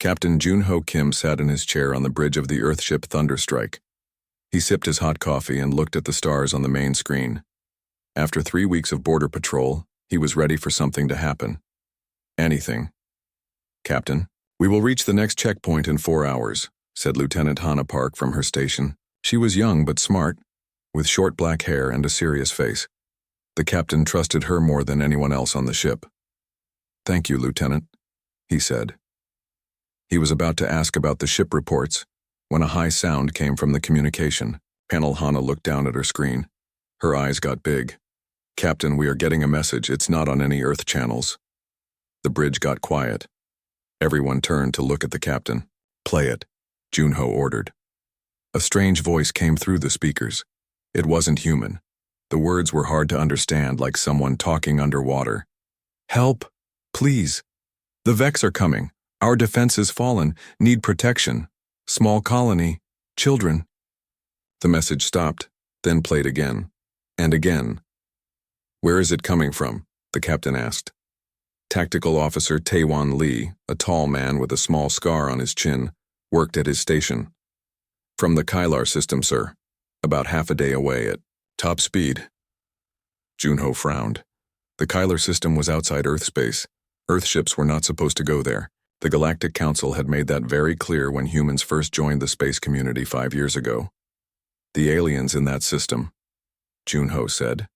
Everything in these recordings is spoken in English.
Captain Jun-Ho Kim sat in his chair on the bridge of the Earthship Thunderstrike. He sipped his hot coffee and looked at the stars on the main screen. After 3 weeks of border patrol, he was ready for something to happen. Anything. "Captain, we will reach the next checkpoint in 4 hours," said Lieutenant Hannah Park from her station. She was young but smart, with short black hair and a serious face. The captain trusted her more than anyone else on the ship. "Thank you, Lieutenant," he said. He was about to ask about the ship reports when a high sound came from the communication panel. Hannah looked down at her screen. Her eyes got big. "Captain, we are getting a message. It's not on any Earth channels." The bridge got quiet. Everyone turned to look at the captain. "Play it," Jun-Ho ordered. A strange voice came through the speakers. It wasn't human. The words were hard to understand, like someone talking underwater. "Help! Please! The Vex are coming. Our defense has fallen. Need protection. Small colony. Children." The message stopped, then played again. And again. "Where is it coming from?" the captain asked. Tactical Officer Taewon Lee, a tall man with a small scar on his chin, worked at his station. "From the Kylar system, sir. About half a day away at top speed." Jun-Ho frowned. The Kylar system was outside Earth space. Earth ships were not supposed to go there. The Galactic Council had made that very clear when humans first joined the space community 5 years ago. "The aliens in that system," Jun-Ho said.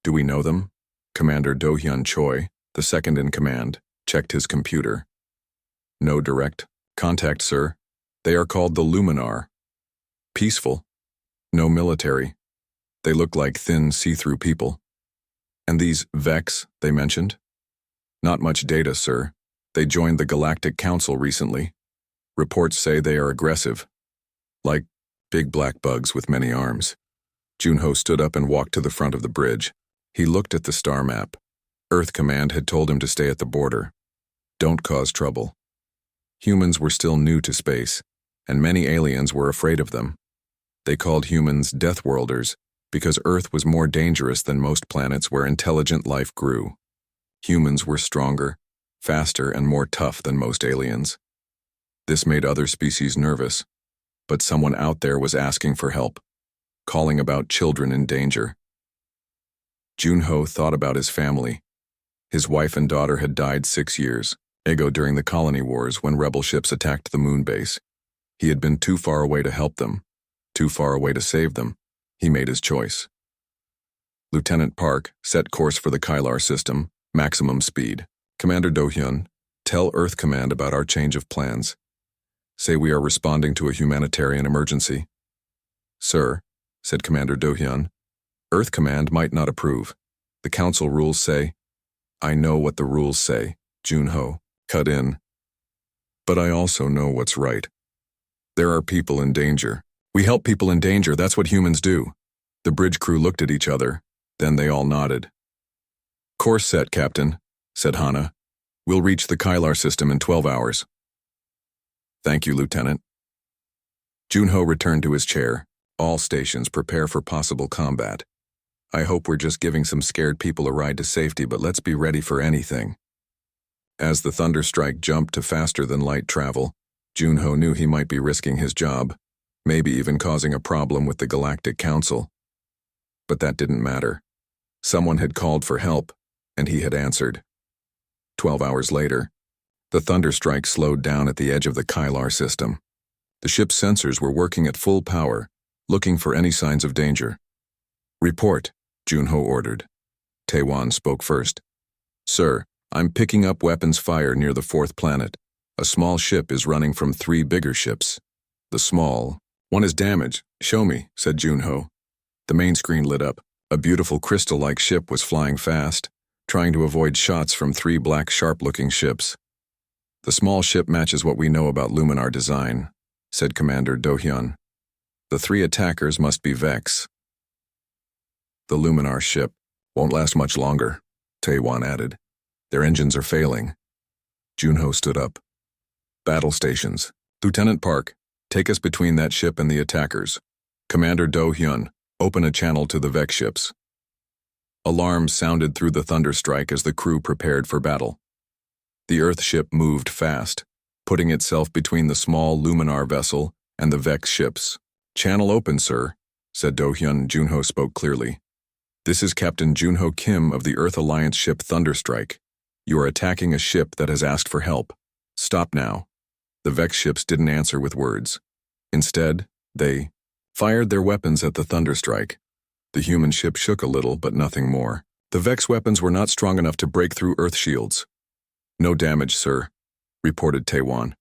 "Do we know them?" Commander Do-hyun Choi, the second in command, checked his computer. "No direct contact, sir. They are called the Luminar. Peaceful. No military. They look like thin, see-through people." "And these Vex, they mentioned?" "Not much data, sir. They joined the Galactic Council recently. Reports say they are aggressive. Like big black bugs with many arms." Jun-Ho stood up and walked to the front of the bridge. He looked at the star map. Earth Command had told him to stay at the border. Don't cause trouble. Humans were still new to space, and many aliens were afraid of them. They called humans Deathworlders because Earth was more dangerous than most planets where intelligent life grew. Humans were stronger, faster, and more tough than most aliens. This made other species nervous, but someone out there was asking for help, calling about children in danger. Jun-Ho thought about his family. His wife and daughter had died 6 years ago during the colony wars when rebel ships attacked the moon base. He had been too far away to help them, too far away to save them. He made his choice. Lieutenant Park set course for the Kylar system, maximum speed. "Commander Do-hyun, tell Earth Command about our change of plans. Say we are responding to a humanitarian emergency." "Sir," said Commander Do-hyun, "Earth Command might not approve. The Council rules say—" "I know what the rules say," Jun-Ho cut in. "But I also know what's right. There are people in danger. We help people in danger, that's what humans do." The bridge crew looked at each other, then they all nodded. "Course set, Captain," said Hannah. "We'll reach the Kylar system in 12 hours. "Thank you, Lieutenant." Jun-Ho returned to his chair. "All stations prepare for possible combat. I hope we're just giving some scared people a ride to safety, but let's be ready for anything." As the Thunderstrike jumped to faster-than-light travel, Jun-Ho knew he might be risking his job, maybe even causing a problem with the Galactic Council. But that didn't matter. Someone had called for help, and he had answered. 12 hours later, the Thunderstrike slowed down at the edge of the Kylar system. The ship's sensors were working at full power, looking for any signs of danger. "Report," Jun-Ho ordered. Taewon spoke first. "Sir, I'm picking up weapons fire near the 4th planet. A small ship is running from 3 bigger ships. The small one is damaged. Show me," said Jun-Ho. The main screen lit up. A beautiful crystal-like ship was flying fast, trying to avoid shots from 3 black sharp-looking ships. "The small ship matches what we know about Luminar design," said Commander Do-hyun. "The 3 attackers must be Vex." "The Luminar ship won't last much longer," Taewon added. "Their engines are failing." Jun-Ho stood up. "Battle stations. Lieutenant Park, take us between that ship and the attackers. Commander Do-hyun, open a channel to the Vex ships." Alarms sounded through the Thunderstrike as the crew prepared for battle. The Earth ship moved fast. putting itself between the small Luminar vessel and the Vex ships. "Channel open, sir," said Do-hyun. Junho spoke clearly. "This is Captain Junho Kim of the Earth Alliance ship Thunderstrike. You are attacking a ship that has asked for help. Stop now." The Vex ships didn't answer with words. Instead, they fired their weapons at the Thunderstrike. The human ship shook a little, but nothing more. The Vex weapons were not strong enough to break through Earth shields. "No damage, sir," reported Taewon.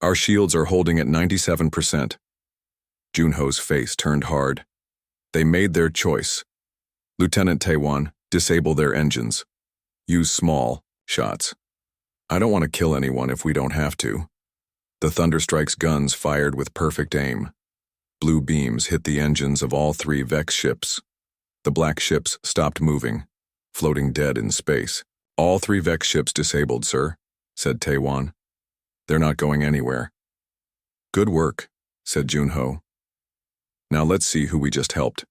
"Our shields are holding at 97%. Junho's face turned hard. They made their choice. "Lieutenant Taewon, disable their engines. Use small shots. I don't want to kill anyone if we don't have to." The Thunderstrike's guns fired with perfect aim. Blue beams hit the engines of all 3 Vex ships. The black ships stopped moving, floating dead in space. "All 3 Vex ships disabled, sir," said Taewon. "They're not going anywhere." "Good work," said Junho. "Now let's see who we just helped.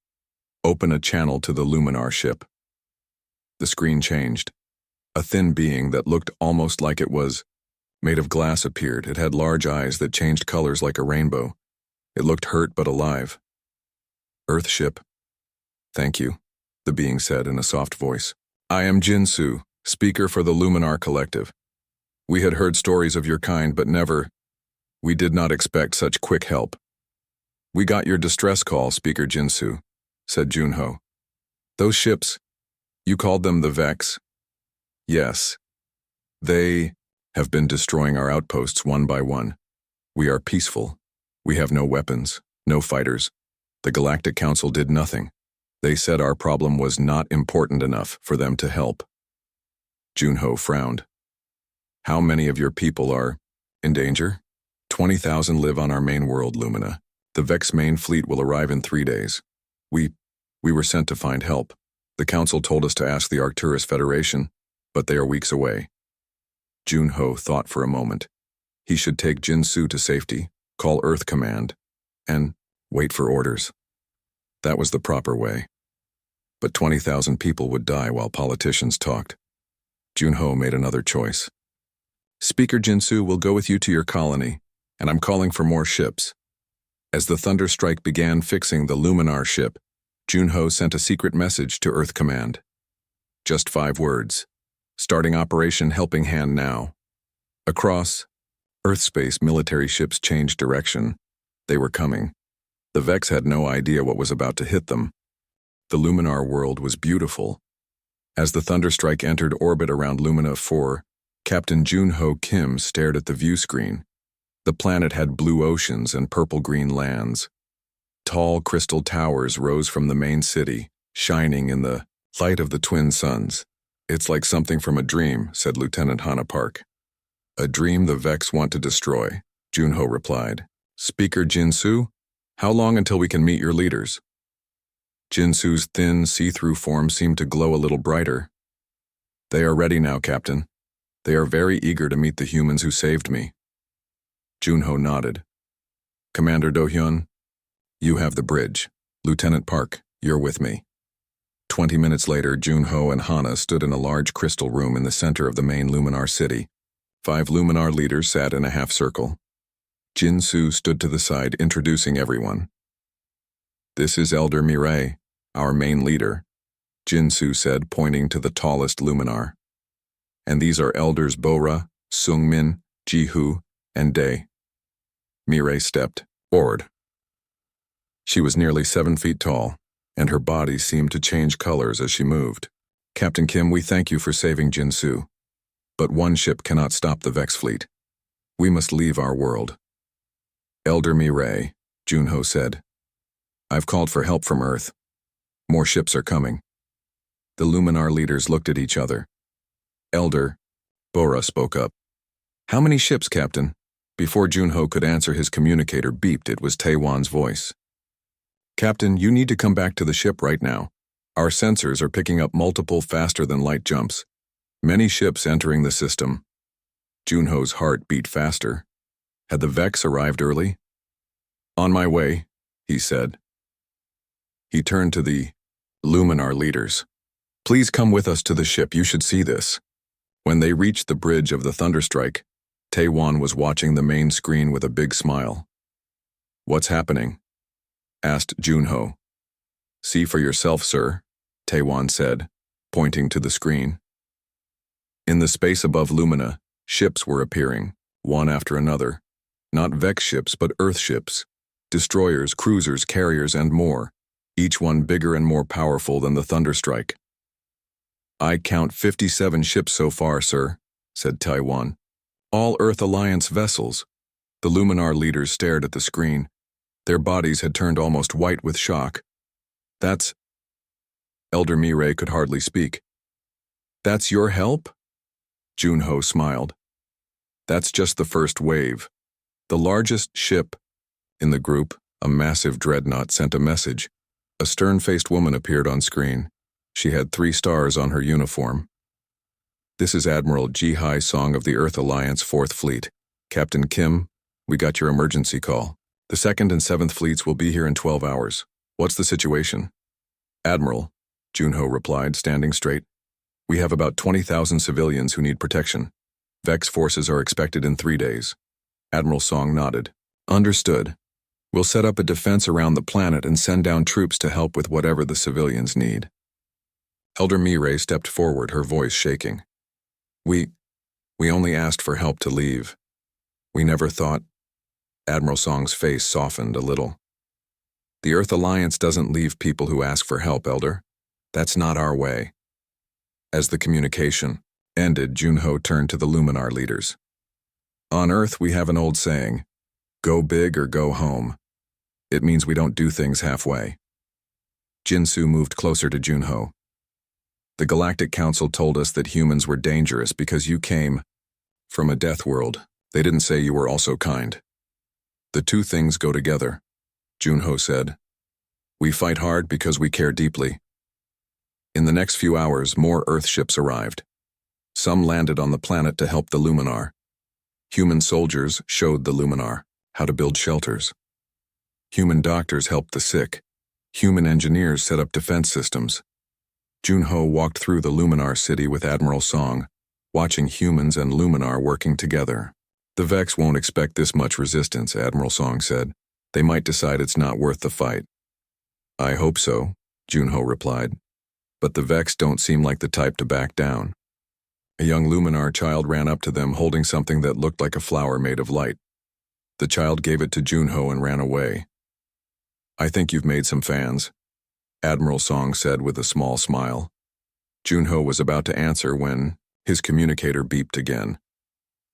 Open a channel to the Luminar ship." The screen changed. A thin being that looked almost like it was made of glass appeared. It had large eyes that changed colors like a rainbow. It looked hurt but alive. "Earth ship." "Thank you," the being said in a soft voice. "I am Jinsu, speaker for the Luminar Collective. We had heard stories of your kind, but we did not expect such quick help." "We got your distress call, Speaker Jinsu," said Junho. "Those ships, you called them the Vex?" "Yes. They have been destroying our outposts one by one. We are peaceful. We have no weapons, no fighters. The Galactic Council did nothing. They said our problem was not important enough for them to help." Junho frowned. "How many of your people are in danger?" 20,000 live on our main world, Lumina. The Vex main fleet will arrive in 3 days. We were sent to find help. The Council told us to ask the Arcturus Federation, but they are weeks away." Junho thought for a moment. He should take Jinsu to safety, call Earth Command, and wait for orders. That was the proper way. But 20,000 people would die while politicians talked. Junho made another choice. "Speaker Jinsu will go with you to your colony, and I'm calling for more ships." As the Thunderstrike began fixing the Luminar ship, Junho sent a secret message to Earth Command. Just 5 words. "Starting Operation Helping Hand now." Across Earthspace, military ships changed direction. They were coming. The Vex had no idea what was about to hit them. The Luminar world was beautiful. As the Thunderstrike entered orbit around Lumina 4, Captain Junho Kim stared at the view screen. The planet had blue oceans and purple-green lands. Tall crystal towers rose from the main city, shining in the light of the twin suns. "It's like something from a dream," said Lieutenant Hana Park. "A dream the Vex want to destroy," Junho replied. "Speaker Jinsu, how long until we can meet your leaders?" Jinsu's thin, see-through form seemed to glow a little brighter. "They are ready now, Captain. They are very eager to meet the humans who saved me." Junho nodded. "Commander Do-hyun, you have the bridge. Lieutenant Park, you're with me." 20 minutes later, Junho and Hana stood in a large crystal room in the center of the main Luminar city. 5 Luminar leaders sat in a half-circle. Jinsu stood to the side, introducing everyone. "This is Elder Mirai, our main leader," Jinsu said, pointing to the tallest Luminar. "And these are Elders Bora, Sungmin, Jihu, and Dae." Mirai stepped forward. She was nearly 7 feet tall, and her body seemed to change colors as she moved. "Captain Kim, we thank you for saving Jinsu. But one ship cannot stop the Vex fleet. We must leave our world." "Elder Mirai," Junho said. "I've called for help from Earth. More ships are coming." The Luminar leaders looked at each other. Elder Bora spoke up. "How many ships, Captain?" Before Junho could answer, his communicator beeped. It was Taewon's voice. "Captain, you need to come back to the ship right now. Our sensors are picking up multiple faster-than-light jumps. Many ships entering the system." Junho's heart beat faster. Had the Vex arrived early? "On my way," he said. He turned to the Luminar leaders. "Please come with us to the ship. You should see this." When they reached the bridge of the Thunderstrike, Taewon was watching the main screen with a big smile. "What's happening?" asked Junho. "See for yourself, sir," Taewon said, pointing to the screen. In the space above Lumina, ships were appearing, one after another. Not Vex ships, but Earth ships. Destroyers, cruisers, carriers, and more, each one bigger and more powerful than the Thunderstrike. "I count 57 ships so far, sir," said Taewon. "All Earth Alliance vessels." The Luminar leaders stared at the screen. Their bodies had turned almost white with shock. "That's..." Elder Mirai could hardly speak. "That's your help?" Junho smiled. "That's just the first wave. The largest ship..." In the group, a massive dreadnought sent a message. A stern-faced woman appeared on screen. She had 3 stars on her uniform. "This is Admiral Ji-Hai Song of the Earth Alliance 4th Fleet. Captain Kim, we got your emergency call. The 2nd and 7th Fleets will be here in 12 hours. What's the situation?" "Admiral," Junho replied, standing straight. "We have about 20,000 civilians who need protection. Vex forces are expected in 3 days." Admiral Song nodded. "Understood. We'll set up a defense around the planet and send down troops to help with whatever the civilians need." Elder Mirai stepped forward, her voice shaking. We only asked for help to leave. We never thought..." Admiral Song's face softened a little. "The Earth Alliance doesn't leave people who ask for help, Elder. That's not our way." As the communication ended, Junho turned to the Luminar leaders. "On Earth, we have an old saying, go big or go home. It means we don't do things halfway." Jinsu moved closer to Junho. "The Galactic Council told us that humans were dangerous because you came from a death world. They didn't say you were also kind. The two things go together," Junho said. "We fight hard because we care deeply." In the next few hours, more Earth ships arrived. Some landed on the planet to help the Luminar. Human soldiers showed the Luminar how to build shelters. Human doctors helped the sick. Human engineers set up defense systems. Junho walked through the Luminar city with Admiral Song, watching humans and Luminar working together. "The Vex won't expect this much resistance," Admiral Song said. "They might decide it's not worth the fight." "I hope so," Junho replied. "But the Vex don't seem like the type to back down." A young Luminar child ran up to them holding something that looked like a flower made of light. The child gave it to Junho and ran away. "I think you've made some fans," Admiral Song said with a small smile. Junho was about to answer when his communicator beeped again.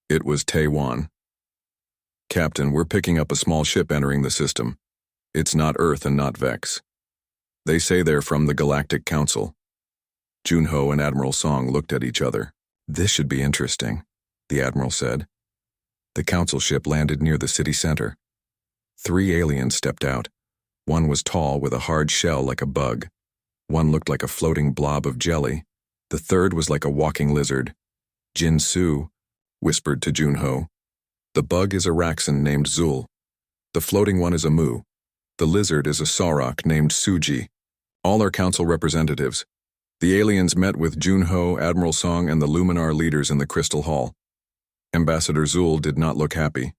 It was Taewon. "Captain, we're picking up a small ship entering the system. It's not Earth and not Vex. They say they're from the Galactic Council." Junho and Admiral Song looked at each other. "This should be interesting," the Admiral said. The Council ship landed near the city center. 3 aliens stepped out. One was tall with a hard shell like a bug. One looked like a floating blob of jelly. The third was like a walking lizard. "Jinsu," whispered to Junho. "The bug is a Raxan named Zul. The floating one is a Mu. The lizard is a Sarok named Suji. All are council representatives." The aliens met with Junho, Admiral Song, and the Luminar leaders in the Crystal Hall. Ambassador Zul did not look happy.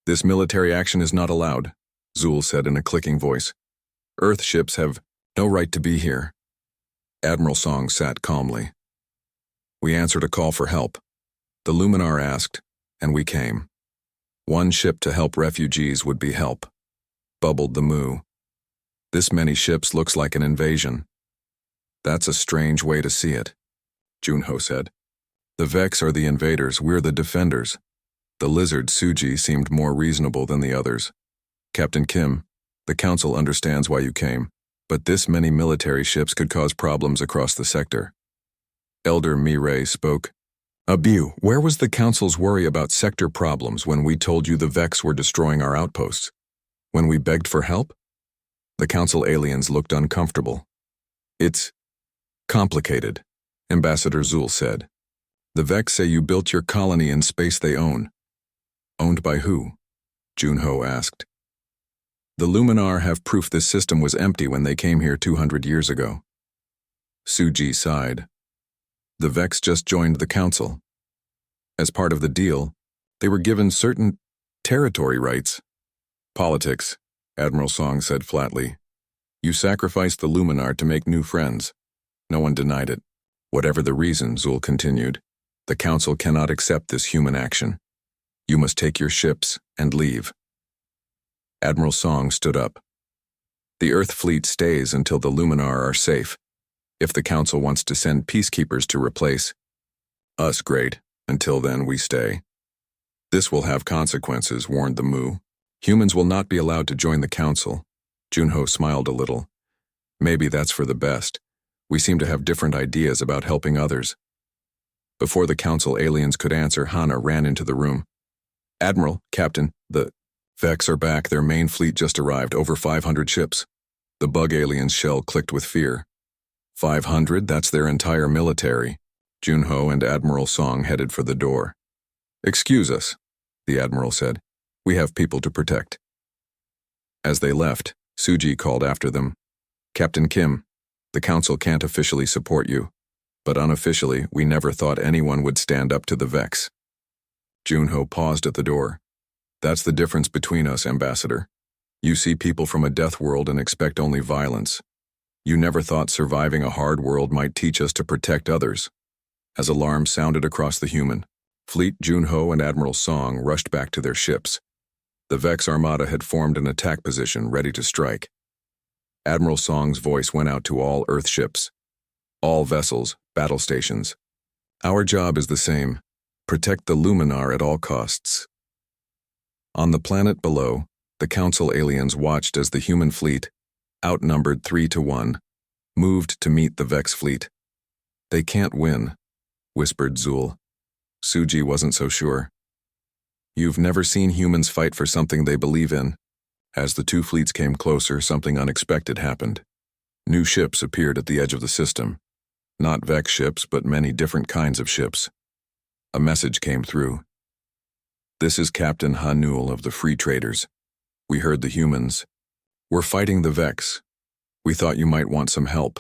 "This military action is not allowed," Zul said in a clicking voice. "Earth ships have no right to be here." Admiral Song sat calmly. "We answered a call for help. The Luminar asked, and we came. One ship to help refugees would be help," bubbled the Mu. "This many ships looks like an invasion." "That's a strange way to see it," Junho said. "The Vex are the invaders, we're the defenders." The lizard Suji seemed more reasonable than the others. "Captain Kim, the Council understands why you came, but this many military ships could cause problems across the sector." Elder Mirai spoke. "Abu, where was the Council's worry about sector problems when we told you the Vex were destroying our outposts? When we begged for help?" The Council aliens looked uncomfortable. "It's complicated," Ambassador Zul said. "The Vex say you built your colony in space they own." "Owned by who?" Junho asked. "The Luminar have proof this system was empty when they came here 200 years ago." Suji sighed. "The Vex just joined the Council. As part of the deal, They were given certain territory rights. Politics, Admiral Song said flatly. You sacrificed the Luminar to make new friends. No one denied it. Whatever the reason, Zul continued, the Council cannot accept this human action. You must take your ships and leave. Admiral Song stood up. The Earth fleet stays until the Luminar are safe. If the Council wants to send peacekeepers to replace us, great. Until then, we stay. This will have consequences, warned the Mu. Humans will not be allowed to join the Council. Junho smiled a little. Maybe that's for the best. We seem to have different ideas about helping others. Before the Council aliens could answer, Hana ran into the room. Admiral, Captain, the Vex are back. Their main fleet just arrived, over 500 ships. The bug alien's shell clicked with fear. 500? That's their entire military. Junho and Admiral Song headed for the door. Excuse us, the Admiral said. We have people to protect. As they left, Suji called after them. Captain Kim, the Council can't officially support you, but unofficially, we never thought anyone would stand up to the Vex. Junho paused at the door. That's the difference between us, Ambassador. You see people from a death world and expect only violence. You never thought surviving a hard world might teach us to protect others. As alarms sounded across the human fleet, Junho and Admiral Song rushed back to their ships. The Vex Armada had formed an attack position, ready to strike. Admiral Song's voice went out to all Earth ships. All vessels, battle stations. Our job is the same. Protect the Luminar at all costs. On the planet below, the Council aliens watched as the human fleet, outnumbered 3-1, moved to meet the Vex fleet. They can't win, whispered Zul. Suji wasn't so sure. You've never seen humans fight for something they believe in. As the two fleets came closer, something unexpected happened. New ships appeared at the edge of the system. Not Vex ships, but many different kinds of ships. A message came through. This is Captain Hanul of the Free Traders. We heard the humans. We're fighting the Vex. We thought you might want some help.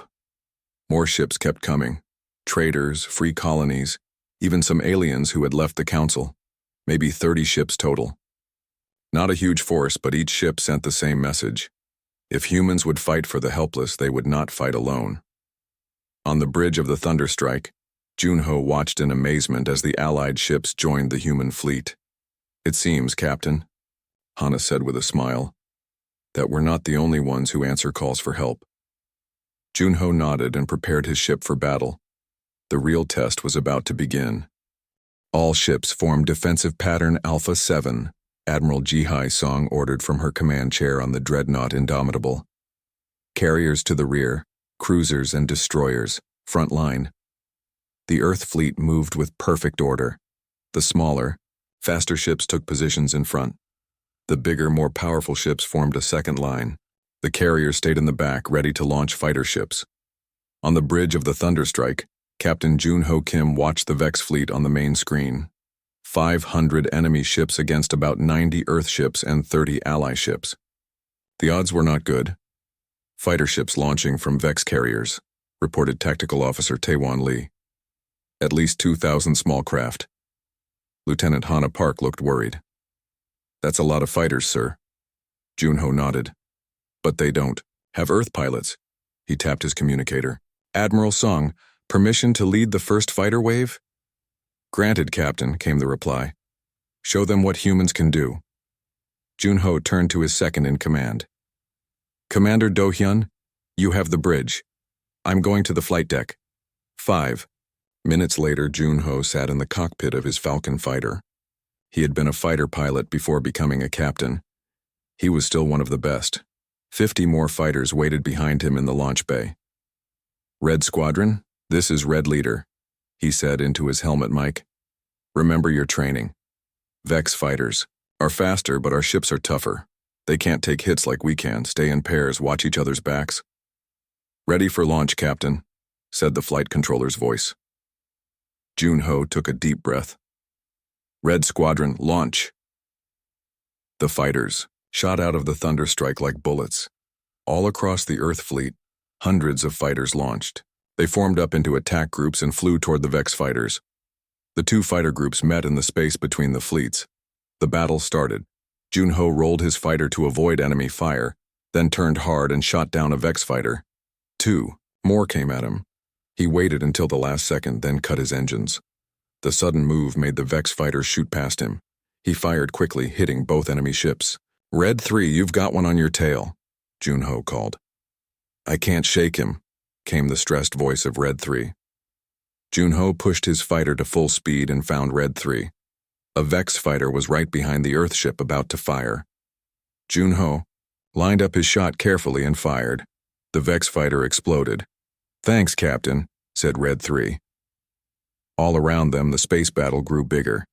More ships kept coming. Traders, free colonies, even some aliens who had left the Council. Maybe 30 ships total. Not a huge force, but each ship sent the same message. If humans would fight for the helpless, they would not fight alone. On the bridge of the Thunderstrike, Junho watched in amazement as the Allied ships joined the human fleet. It seems, Captain, Hana said with a smile, that we're not the only ones who answer calls for help. Junho nodded and prepared his ship for battle. The real test was about to begin. All ships formed defensive pattern Alpha 7, Admiral Jihai Song ordered from her command chair on the dreadnought Indomitable. Carriers to the rear, cruisers and destroyers, front line. The Earth fleet moved with perfect order. The smaller, faster ships took positions in front. The bigger, more powerful ships formed a second line. The carriers stayed in the back, ready to launch fighter ships. On the bridge of the Thunderstrike, Captain Junho Kim watched the Vex fleet on the main screen. 500 enemy ships against about 90 Earth ships and 30 ally ships. The odds were not good. Fighter ships launching from Vex carriers, reported Tactical Officer Taewon Lee. At least 2,000 small craft. Lieutenant Hana Park looked worried. That's a lot of fighters, sir. Junho nodded. But they don't have Earth pilots. He tapped his communicator. Admiral Song, permission to lead the first fighter wave? Granted, Captain, came the reply. Show them what humans can do. Junho turned to his second in command. Commander Do-hyun, you have the bridge. I'm going to the flight deck. 5 minutes later, Junho sat in the cockpit of his Falcon fighter. He had been a fighter pilot before becoming a captain. He was still one of the best. 50 more fighters waited behind him in the launch bay. Red Squadron, this is Red Leader, he said into his helmet mic. Remember your training. Vex fighters are faster, but our ships are tougher. They can't take hits like we can, stay in pairs, watch each other's backs. Ready for launch, Captain, said the flight controller's voice. Junho took a deep breath. Red Squadron, launch. The fighters shot out of the Thunderstrike like bullets. All across the Earth fleet, hundreds of fighters launched. They formed up into attack groups and flew toward the Vex fighters. The two fighter groups met in the space between the fleets. The battle started. Junho rolled his fighter to avoid enemy fire, then turned hard and shot down a Vex fighter. 2 more came at him. He waited until the last second, then cut his engines. The sudden move made the Vex fighter shoot past him. He fired quickly, hitting both enemy ships. "Red 3, you've got one on your tail," Junho called. "I can't shake him," came the stressed voice of Red 3. Junho pushed his fighter to full speed and found Red 3. A Vex fighter was right behind the Earth ship about to fire. Junho lined up his shot carefully and fired. The Vex fighter exploded. "Thanks, Captain," said Red 3. All around them, the space battle grew bigger.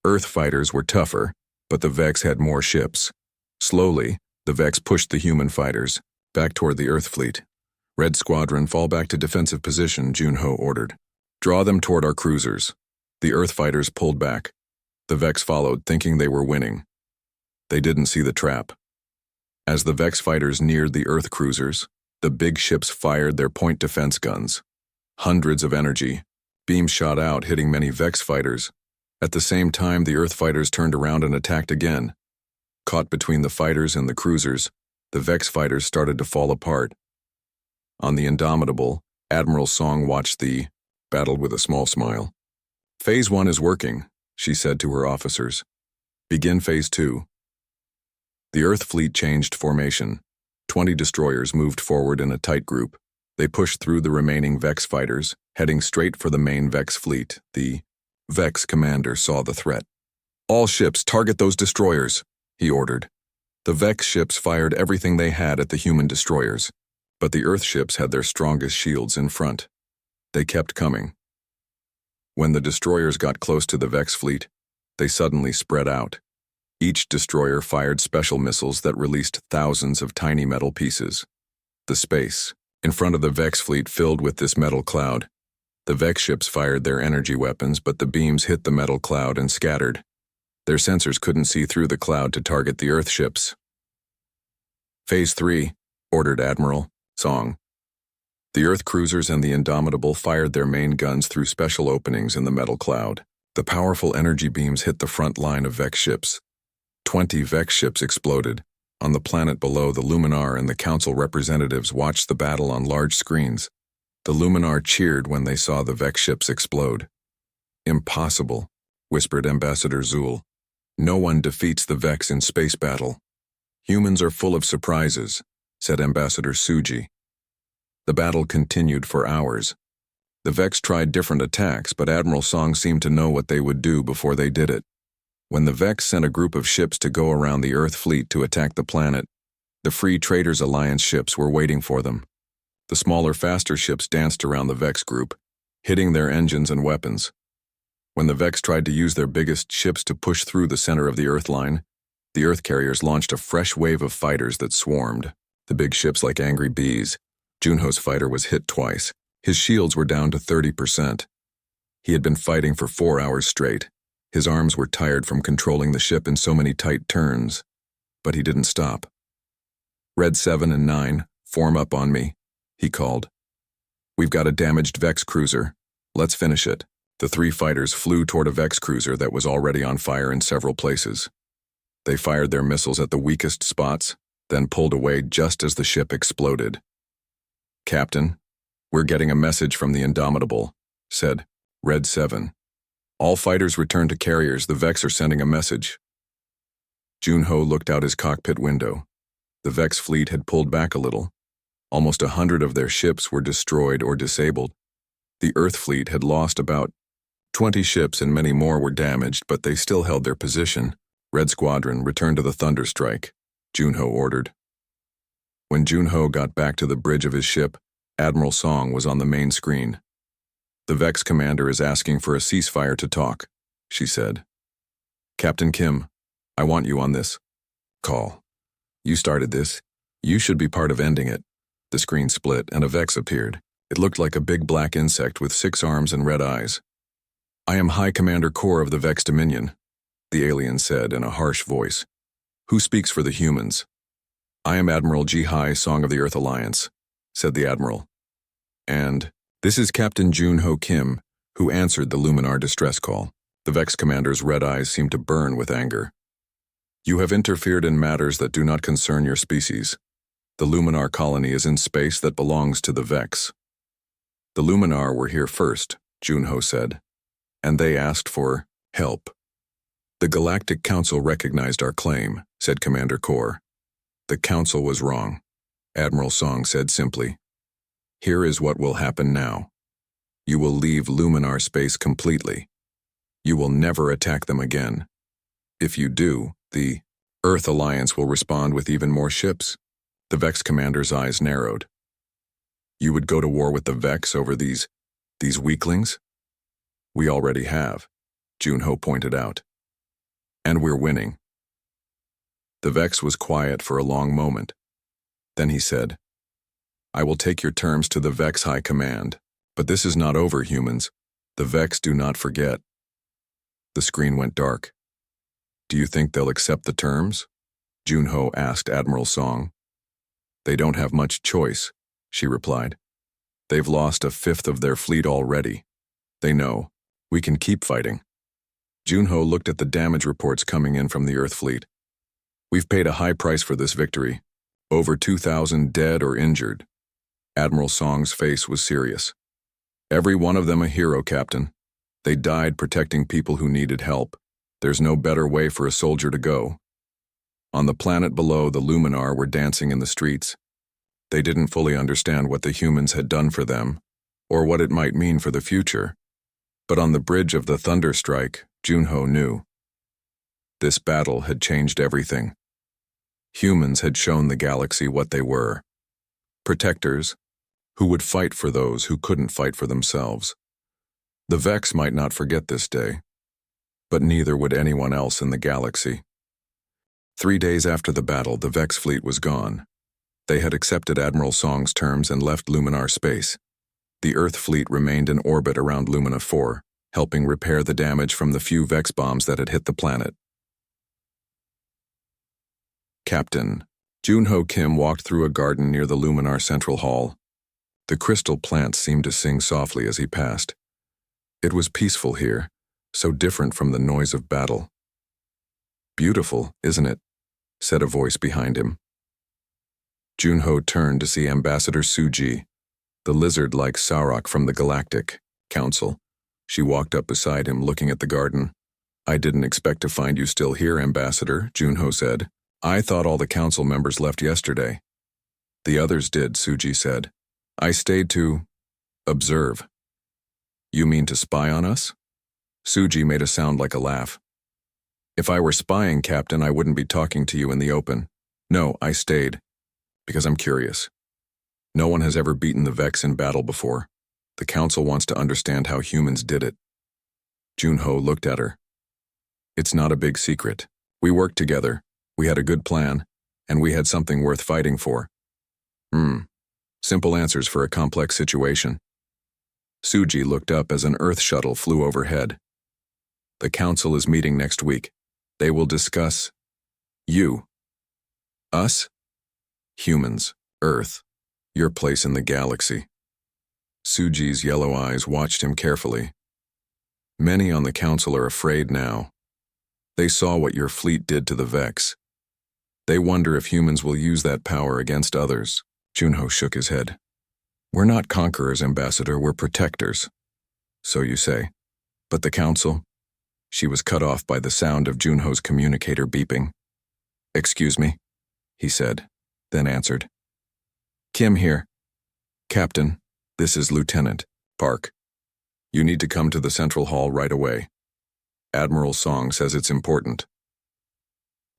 Earth fighters were tougher, but the Vex had more ships. Slowly, the Vex pushed the human fighters back toward the Earth fleet. "Red Squadron, fall back to defensive position," Junho ordered. "Draw them toward our cruisers." The Earth fighters pulled back. The Vex followed, thinking they were winning. They didn't see the trap. As the Vex fighters neared the Earth cruisers, the big ships fired their point defense guns. Hundreds of energy beams shot out, hitting many Vex fighters. At the same time, the Earth fighters turned around and attacked again. Caught between the fighters and the cruisers, the Vex fighters started to fall apart. On the Indomitable, Admiral Song watched the battle with a small smile. "Phase 1 is working," she said to her officers. "Begin Phase 2. The Earth fleet changed formation. 20 destroyers moved forward in a tight group. They pushed through the remaining Vex fighters, heading straight for the main Vex fleet. The Vex commander saw the threat. "All ships, target those destroyers," he ordered. The Vex ships fired everything they had at the human destroyers, but the Earth ships had their strongest shields in front. They kept coming. When the destroyers got close to the Vex fleet, they suddenly spread out. Each destroyer fired special missiles that released thousands of tiny metal pieces. The space in front of the Vex fleet filled with this metal cloud. The Vex ships fired their energy weapons, but the beams hit the metal cloud and scattered. Their sensors couldn't see through the cloud to target the Earth ships. "Phase 3, ordered Admiral Song. The Earth cruisers and the Indomitable fired their main guns through special openings in the metal cloud. The powerful energy beams hit the front line of Vex ships. 20 Vex ships exploded. On the planet below, the Luminar and the Council representatives watched the battle on large screens. The Luminar cheered when they saw the Vex ships explode. "Impossible," whispered Ambassador Zul. "No one defeats the Vex in space battle." "Humans are full of surprises," said Ambassador Suji. The battle continued for hours. The Vex tried different attacks, but Admiral Song seemed to know what they would do before they did it. When the Vex sent a group of ships to go around the Earth fleet to attack the planet, the Free Traders Alliance ships were waiting for them. The smaller, faster ships danced around the Vex group, hitting their engines and weapons. When the Vex tried to use their biggest ships to push through the center of the Earth line, the Earth carriers launched a fresh wave of fighters that swarmed. The big ships like angry bees. Junho's fighter was hit twice. His shields were down to 30%. He had been fighting for 4 hours straight. His arms were tired from controlling the ship in so many tight turns, but he didn't stop. "Red 7 and 9, form up on me," he called. "We've got a damaged Vex cruiser. Let's finish it." The 3 fighters flew toward a Vex cruiser that was already on fire in several places. They fired their missiles at the weakest spots, then pulled away just as the ship exploded. "Captain, we're getting a message from the Indomitable," said Red 7. "All fighters return to carriers. The Vex are sending a message." Junho looked out his cockpit window. The Vex fleet had pulled back a little. Almost 100 of their ships were destroyed or disabled. The Earth fleet had lost about 20 ships and many more were damaged, but they still held their position. "Red Squadron, return to the Thunderstrike," Junho ordered. When Junho got back to the bridge of his ship, Admiral Song was on the main screen. "The Vex commander is asking for a ceasefire to talk," she said. "Captain Kim, I want you on this call. You started this. You should be part of ending it." The screen split and a Vex appeared. It looked like a big black insect with 6 arms and red eyes. "I am High Commander Core of the Vex Dominion," the alien said in a harsh voice. "Who speaks for the humans?" "I am Admiral Ji-Hai, Song of the Earth Alliance," said the Admiral. "And this is Captain Junho Kim, who answered the Luminar distress call." The Vex commander's red eyes seemed to burn with anger. You have interfered in matters that do not concern your species. The Luminar colony is in space that belongs to the Vex. The Luminar were here first, Junho said, and they asked for help. The Galactic Council recognized our claim, said Commander Kor. The Council was wrong, Admiral Song said simply. Here is what will happen now. You will leave Luminar space completely. You will never attack them again. If you do, the Earth Alliance will respond with even more ships. The Vex commander's eyes narrowed. You would go to war with the Vex over these weaklings? We already have, Junho pointed out. And we're winning. The Vex was quiet for a long moment. Then he said, I will take your terms to the Vex High Command, but this is not over, humans. The Vex do not forget. The screen went dark. Do you think they'll accept the terms? Junho asked Admiral Song. They don't have much choice, she replied. They've lost a fifth of their fleet already. They know. We can keep fighting. Junho looked at the damage reports coming in from the Earth fleet. We've paid a high price for this victory. Over 2,000 dead or injured. Admiral Song's face was serious. Every one of them a hero, Captain. They died protecting people who needed help. There's no better way for a soldier to go. On the planet below, the Luminar were dancing in the streets. They didn't fully understand what the humans had done for them, or what it might mean for the future. But on the bridge of the Thunderstrike, Junho knew. This battle had changed everything. Humans had shown the galaxy what they were. Protectors, who would fight for those who couldn't fight for themselves. The Vex might not forget this day, but neither would anyone else in the galaxy. 3 days after the battle, the Vex fleet was gone. They had accepted Admiral Song's terms and left Luminar space. The Earth fleet remained in orbit around Lumina 4, helping repair the damage from the few Vex bombs that had hit the planet. Captain, Junho Kim walked through a garden near the Luminar Central Hall. The crystal plants seemed to sing softly as he passed. It was peaceful here, so different from the noise of battle. Beautiful, isn't it? Said a voice behind him. Junho turned to see Ambassador Suji, the lizard-like Sarok from the Galactic Council. She walked up beside him, looking at the garden. I didn't expect to find you still here, Ambassador, Junho said. I thought all the council members left yesterday. The others did, Suji said. I stayed to observe. You mean to spy on us? Suji made a sound like a laugh. If I were spying, Captain, I wouldn't be talking to you in the open. No, I stayed, because I'm curious. No one has ever beaten the Vex in battle before. The council wants to understand how humans did it. Junho looked at her. It's not a big secret. We worked together. We had a good plan, and we had something worth fighting for. Simple answers for a complex situation. Suji looked up as an Earth shuttle flew overhead. The council is meeting next week. They will discuss you. Us? Humans, Earth, your place in the galaxy. Suji's yellow eyes watched him carefully. Many on the council are afraid now. They saw what your fleet did to the Vex. They wonder if humans will use that power against others. Junho shook his head. We're not conquerors, Ambassador, we're protectors. So you say. But the council? She was cut off by the sound of Junho's communicator beeping. Excuse me, he said, then answered. Kim here. Captain, this is Lieutenant Park. You need to come to the Central Hall right away. Admiral Song says it's important.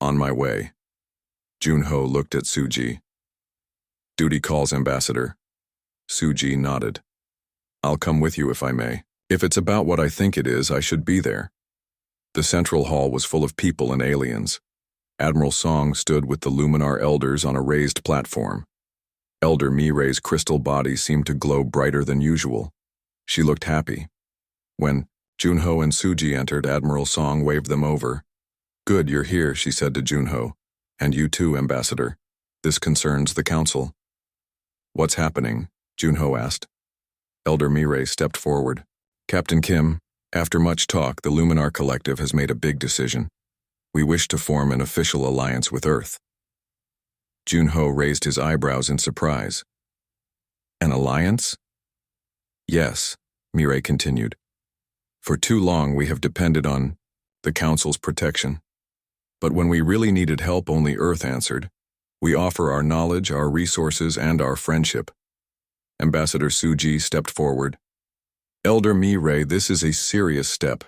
On my way. Junho looked at Suji. Duty calls, Ambassador. Suji nodded. I'll come with you if I may. If it's about what I think it is, I should be there. The Central Hall was full of people and aliens. Admiral Song stood with the Luminar elders on a raised platform. Elder Mirai's crystal body seemed to glow brighter than usual. She looked happy. When Junho and Suji entered, Admiral Song waved them over. Good, you're here, she said to Junho. And you too, Ambassador. This concerns the Council. What's happening? Junho asked. Elder Mirai stepped forward. Captain Kim, after much talk, the Luminar Collective has made a big decision. We wish to form an official alliance with Earth. Junho raised his eyebrows in surprise. An alliance? Yes, Mirai continued. For too long we have depended on the Council's protection. But when we really needed help, only Earth answered. We offer our knowledge, our resources, and our friendship. Ambassador Suji stepped forward. Elder Mirai, this is a serious step.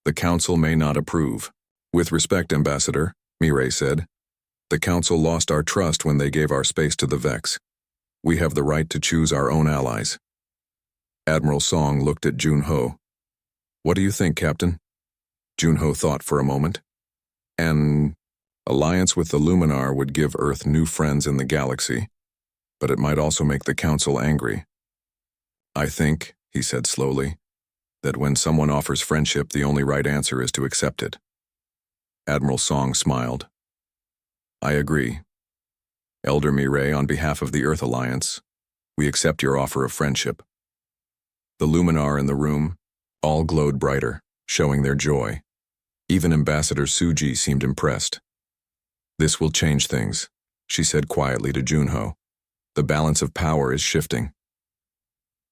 The Council may not approve. With respect, Ambassador, Mirai said. The Council lost our trust when they gave our space to the Vex. We have the right to choose our own allies. Admiral Song looked at Junho. What do you think, Captain? Junho thought for a moment. An alliance with the Luminar would give Earth new friends in the galaxy, but it might also make the Council angry. I think, he said slowly, that when someone offers friendship, the only right answer is to accept it. Admiral Song smiled. I agree. Elder Mirai, on behalf of the Earth Alliance, we accept your offer of friendship. The Luminar in the room all glowed brighter, showing their joy. Even Ambassador Suji seemed impressed. This will change things, she said quietly to Junho. The balance of power is shifting.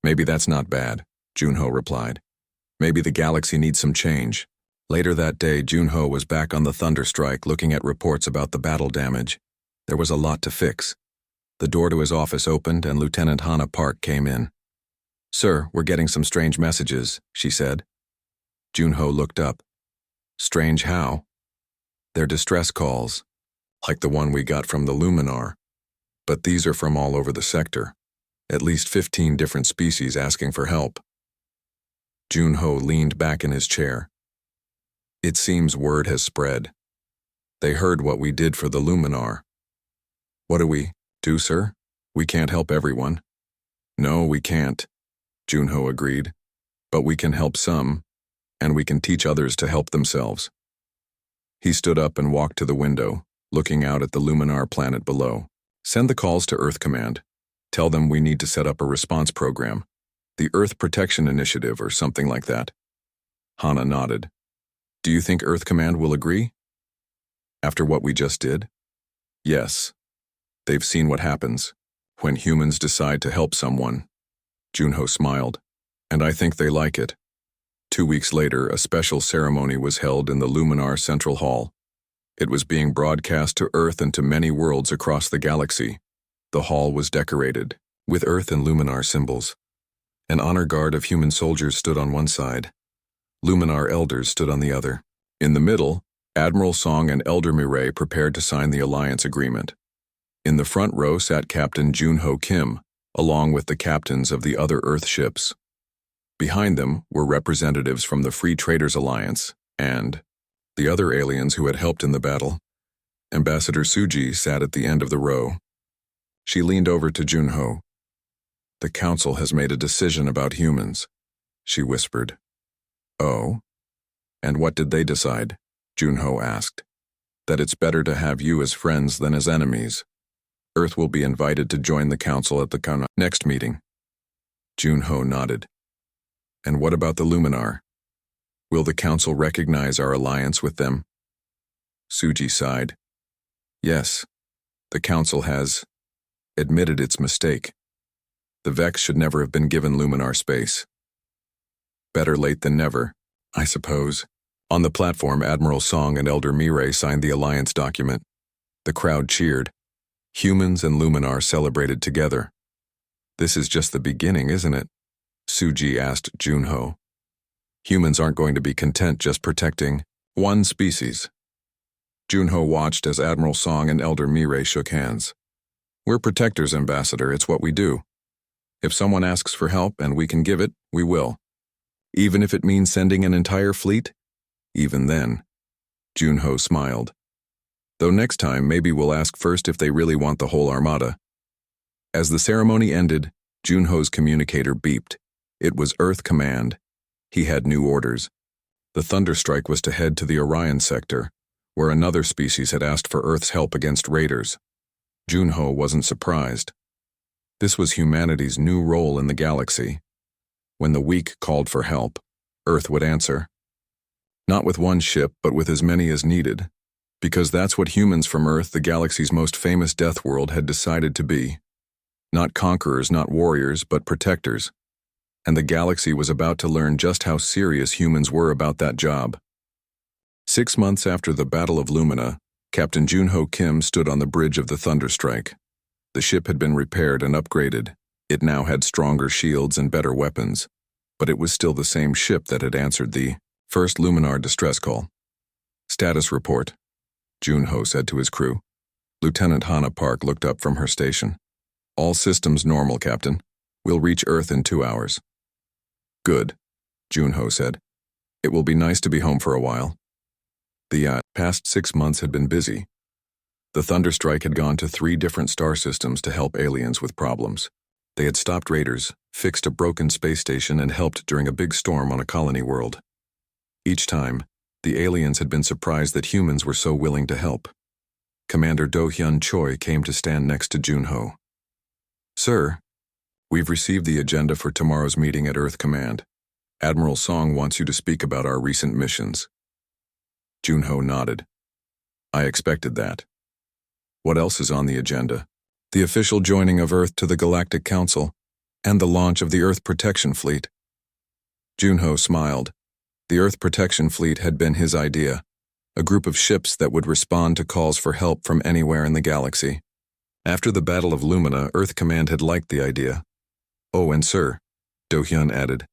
Maybe that's not bad, Junho replied. Maybe the galaxy needs some change. Later that day, Junho was back on the Thunderstrike looking at reports about the battle damage. There was a lot to fix. The door to his office opened and Lieutenant Hana Park came in. Sir, we're getting some strange messages, she said. Junho looked up. Strange how? They're distress calls, like the one we got from the Luminar. But these are from all over the sector. At least 15 different species asking for help. Junho leaned back in his chair. It seems word has spread. They heard what we did for the Luminar. What do we do, sir? We can't help everyone. No, we can't, Junho agreed. But we can help some, and we can teach others to help themselves. He stood up and walked to the window, looking out at the Luminar planet below. Send the calls to Earth Command. Tell them we need to set up a response program. The Earth Protection Initiative or something like that. Hana nodded. Do you think Earth Command will agree? After what we just did? Yes. They've seen what happens when humans decide to help someone. Junho smiled. And I think they like it. 2 weeks later, a special ceremony was held in the Luminar Central Hall. It was being broadcast to Earth and to many worlds across the galaxy. The hall was decorated with Earth and Luminar symbols. An honor guard of human soldiers stood on one side. Luminar elders stood on the other. In the middle, Admiral Song and Elder Mirai prepared to sign the alliance agreement. In the front row sat Captain Junho Kim, along with the captains of the other Earth ships. Behind them were representatives from the Free Traders Alliance and the other aliens who had helped in the battle. Ambassador Suji sat at the end of the row. She leaned over to Junho. The Council has made a decision about humans, she whispered. Oh? And what did they decide? Junho asked. That it's better to have you as friends than as enemies. Earth will be invited to join the Council at the next meeting. Junho nodded. And what about the Luminar? Will the Council recognize our alliance with them? Suji sighed. Yes, the Council has admitted its mistake. The Vex should never have been given Luminar space. Better late than never, I suppose. On the platform, Admiral Song and Elder Mirai signed the alliance document. The crowd cheered. Humans and Luminar celebrated together. This is just the beginning, isn't it? Suji asked Junho. Humans aren't going to be content just protecting one species. Junho watched as Admiral Song and Elder Mirai shook hands. We're protectors, Ambassador, it's what we do. If someone asks for help and we can give it, we will. Even if it means sending an entire fleet? Even then. Junho smiled. Though next time, maybe we'll ask first if they really want the whole armada. As the ceremony ended, Junho's communicator beeped. It was Earth Command. He had new orders. The Thunderstrike was to head to the Orion sector, where another species had asked for Earth's help against raiders. Junho wasn't surprised. This was humanity's new role in the galaxy. When the weak called for help, Earth would answer. Not with one ship, but with as many as needed, Because that's what humans from Earth, the galaxy's most famous death world, had decided to be. Not conquerors, not warriors, but protectors. And the galaxy was about to learn just how serious humans were about that job. 6 months after the Battle of Lumina, Captain Junho Kim stood on the bridge of the Thunderstrike. The ship had been repaired and upgraded. It now had stronger shields and better weapons, but it was still the same ship that had answered the first Luminar distress call. "Status report," Junho said to his crew. Lieutenant Hana Park looked up from her station. "All systems normal, Captain. We'll reach Earth in 2 hours." "Good," Junho said. "It will be nice to be home for a while." The past 6 months had been busy. The Thunderstrike had gone to 3 different star systems to help aliens with problems. They had stopped raiders, fixed a broken space station, and helped during a big storm on a colony world. Each time, the aliens had been surprised that humans were so willing to help. Commander Do-hyun Choi came to stand next to Junho. "Sir, we've received the agenda for tomorrow's meeting at Earth Command. Admiral Song wants you to speak about our recent missions." Junho nodded. "I expected that. What else is on the agenda?" "The official joining of Earth to the Galactic Council, and the launch of the Earth Protection Fleet." Junho smiled. The Earth Protection Fleet had been his idea, a group of ships that would respond to calls for help from anywhere in the galaxy. After the Battle of Lumina, Earth Command had liked the idea. "Oh, and sir," Do-hyun added,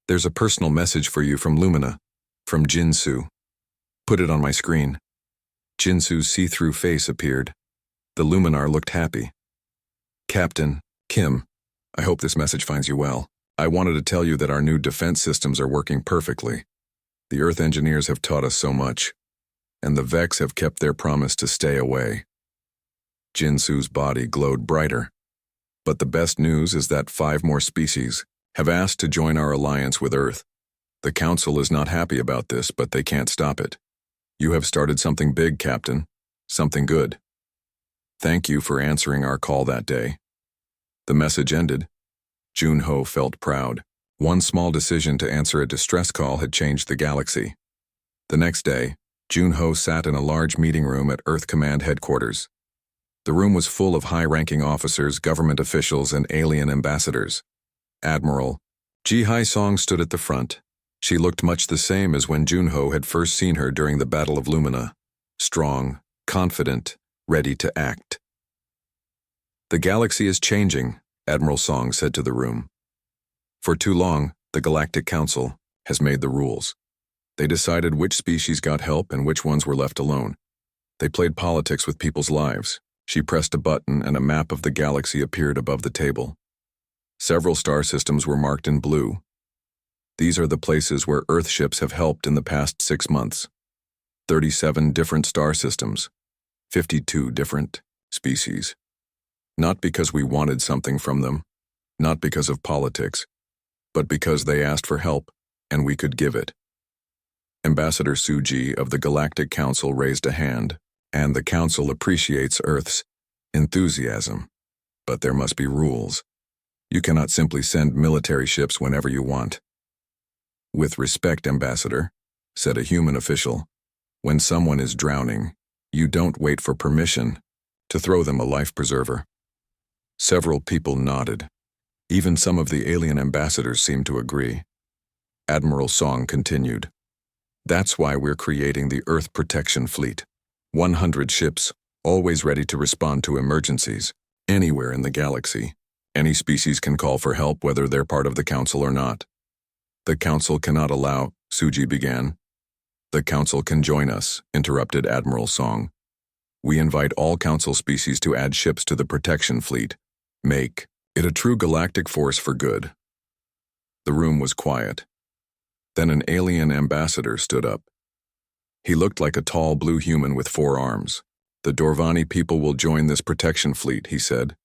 "there's a personal message for you from Lumina, from Jin-soo." "Put it on my screen." Jin-soo's see-through face appeared. The Luminar looked happy. "Captain Kim, I hope this message finds you well. I wanted to tell you that our new defense systems are working perfectly. The Earth engineers have taught us so much, and the Vex have kept their promise to stay away." Jin-soo's body glowed brighter. "But the best news is that 5 more species have asked to join our alliance with Earth. The Council is not happy about this, but they can't stop it. You have started something big, Captain. Something good. Thank you for answering our call that day." The message ended. Junho felt proud. One small decision to answer a distress call had changed the galaxy. The next day, Junho sat in a large meeting room at Earth Command headquarters. The room was full of high-ranking officers, government officials, and alien ambassadors. Admiral Ji Hai-song stood at the front. She looked much the same as when Junho had first seen her during the Battle of Lumina. Strong, confident, ready to act. "The galaxy is changing," Admiral Song said to the room. "For too long, the Galactic Council has made the rules. They decided which species got help and which ones were left alone. They played politics with people's lives." She pressed a button and a map of the galaxy appeared above the table. Several star systems were marked in blue. These are the places where Earth ships have helped in the past 6 months. 37 different star systems. 52 different species. Not because we wanted something from them, not because of politics, but because they asked for help, and we could give it. Ambassador Suji of the Galactic Council raised a hand, and the Council appreciates Earth's enthusiasm. But there must be rules. You cannot simply send military ships whenever you want. "With respect, Ambassador," said a human official, "when someone is drowning, you don't wait for permission to throw them a life preserver." Several people nodded. Even some of the alien ambassadors seemed to agree. Admiral Song continued, "That's why we're creating the Earth Protection Fleet. 100 ships, always ready to respond to emergencies, anywhere in the galaxy. Any species can call for help whether they're part of the Council or not." "The Council cannot allow," Suji began. "The Council can join us," interrupted Admiral Song. "We invite all Council species to add ships to the Protection Fleet. Make it a true galactic force for good." The room was quiet. Then an alien ambassador stood up. He looked like a tall blue human with 4 arms. "The Dorvani people will join this protection fleet," he said.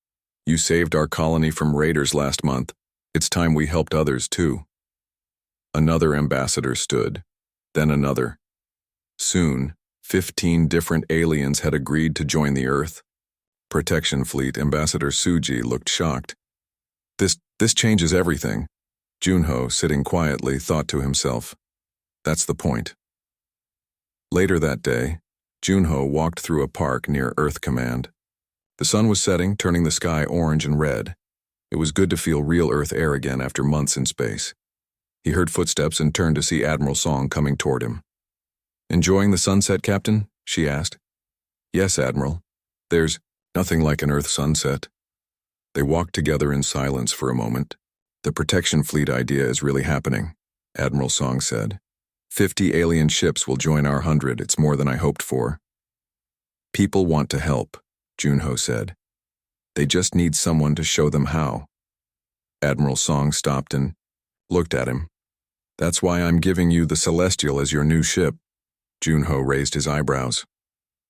"You saved our colony from raiders last month. It's time we helped others too." Another ambassador stood, then another. Soon, 15 different aliens had agreed to join the Earth Protection Fleet. Ambassador Suji looked shocked. This changes everything." Junho, sitting quietly, thought to himself, "That's the point." Later that day, Junho walked through a park near Earth Command. The sun was setting, turning the sky orange and red. It was good to feel real Earth air again after months in space. He heard footsteps and turned to see Admiral Song coming toward him. "Enjoying the sunset, Captain?" she asked. "Yes, Admiral. There's nothing like an Earth sunset." They walked together in silence for a moment. "The protection fleet idea is really happening," Admiral Song said. 50 alien ships will join our 100. It's more than I hoped for." "People want to help," Junho said. "They just need someone to show them how." Admiral Song stopped and looked at him. "That's why I'm giving you the Celestial as your new ship." Junho raised his eyebrows.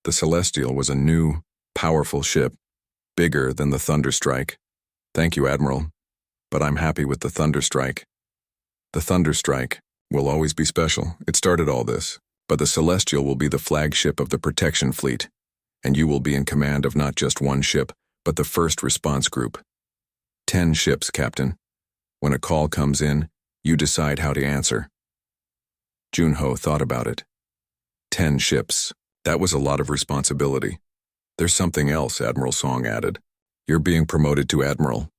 The Celestial was a new, powerful ship, bigger than the Thunderstrike. "Thank you, Admiral, but I'm happy with the Thunderstrike." "The Thunderstrike will always be special. It started all this, but the Celestial will be the flagship of the protection fleet, and you will be in command of not just one ship, but the first response group. 10 ships, Captain. When a call comes in, you decide how to answer." Junho thought about it. 10 ships. That was a lot of responsibility. "There's something else," Admiral Song added. "You're being promoted to Admiral."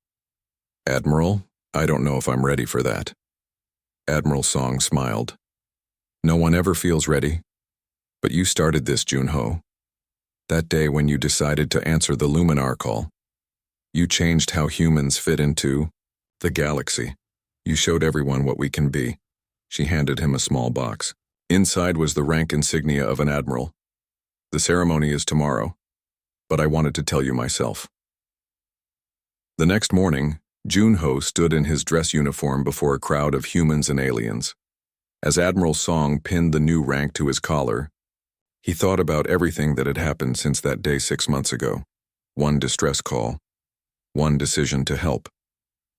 "Admiral? I don't know if I'm ready for that." Admiral Song smiled. "No one ever feels ready. But you started this, Junho. That day when you decided to answer the Luminar call. You changed how humans fit into the galaxy. You showed everyone what we can be." She handed him a small box. Inside was the rank insignia of an admiral. "The ceremony is tomorrow, but I wanted to tell you myself." The next morning, Junho stood in his dress uniform before a crowd of humans and aliens. As Admiral Song pinned the new rank to his collar, he thought about everything that had happened since that day 6 months ago. One distress call, one decision to help,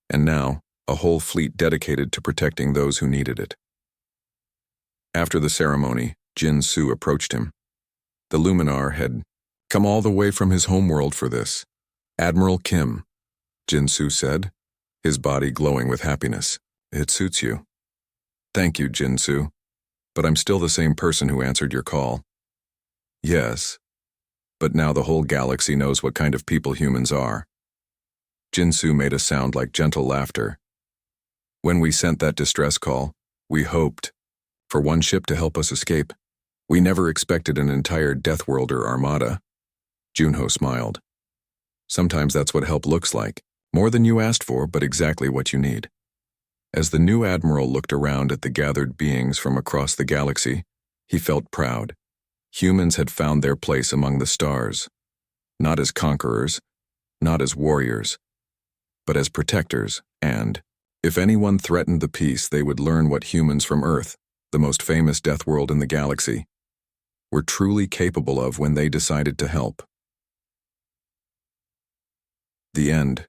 and now a whole fleet dedicated to protecting those who needed it. After the ceremony, Jin Su approached him. The Luminar had come all the way from his homeworld for this. "Admiral Kim," Jin Su said, his body glowing with happiness. "It suits you." "Thank you, Jin Su. But I'm still the same person who answered your call." "Yes, but now the whole galaxy knows what kind of people humans are." Jin Su made a sound like gentle laughter. "When we sent that distress call, we hoped for one ship to help us escape. We never expected an entire Deathworlder Armada." Junho smiled. "Sometimes that's what help looks like. More than you asked for, but exactly what you need." As the new admiral looked around at the gathered beings from across the galaxy, he felt proud. Humans had found their place among the stars, not as conquerors, not as warriors, but as protectors, and, if anyone threatened the peace, they would learn what humans from Earth, the most famous death world in the galaxy, were truly capable of when they decided to help. The end.